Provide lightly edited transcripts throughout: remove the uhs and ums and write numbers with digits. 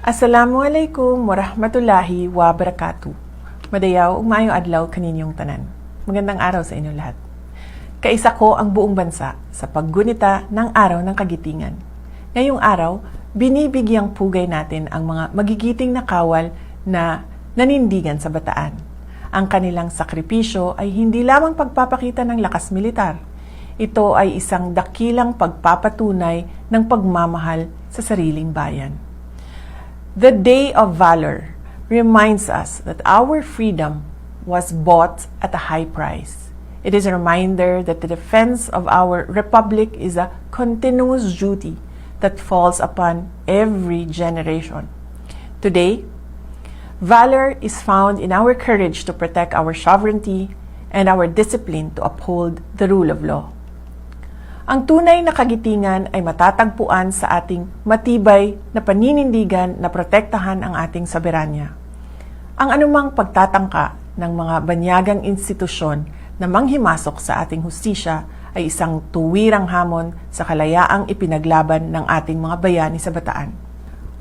Assalamualaikum warahmatullahi wabarakatuh. Madayaw ug maayong adlaw kaninyong tanan. Magandang araw sa inyo lahat. Kaisa ko ang buong bansa sa paggunita ng Araw ng Kagitingan. Ngayong araw, binibigyang pugay natin ang mga magigiting na kawal na nanindigan sa Bataan. Ang kanilang sakripisyo ay hindi lamang pagpapakita ng lakas militar. Ito ay isang dakilang pagpapatunay ng pagmamahal sa sariling bayan. The Day of Valor reminds us that our freedom was bought at a high price. It is a reminder that the defense of our republic is a continuous duty that falls upon every generation. Today, valor is found in our courage to protect our sovereignty and our discipline to uphold the rule of law. Ang tunay na kagitingan ay matatagpuan sa ating matibay na paninindigan na protektahan ang ating soberanya. Ang anumang pagtatangka ng mga banyagang institusyon na manghimasok sa ating hustisya ay isang tuwirang hamon sa kalayaang ipinaglaban ng ating mga bayani sa Bataan.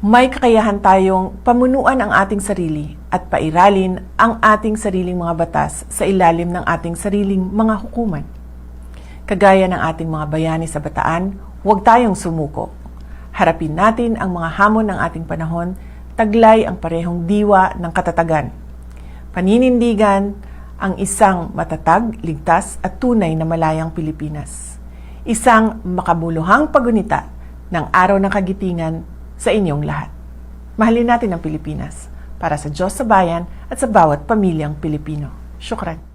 May kakayahan tayong pamunuan ang ating sarili at pairalin ang ating sariling mga batas sa ilalim ng ating sariling mga hukuman. Kagaya ng ating mga bayani sa Bataan, huwag tayong sumuko. Harapin natin ang mga hamon ng ating panahon, taglay ang parehong diwa ng katatagan. Paninindigan ang isang matatag, ligtas at tunay na malayang Pilipinas. Isang makabuluhang pagunita ng Araw ng Kagitingan sa inyong lahat. Mahalin natin ang Pilipinas para sa Diyos sa bayan at sa bawat pamilyang Pilipino. Syukran.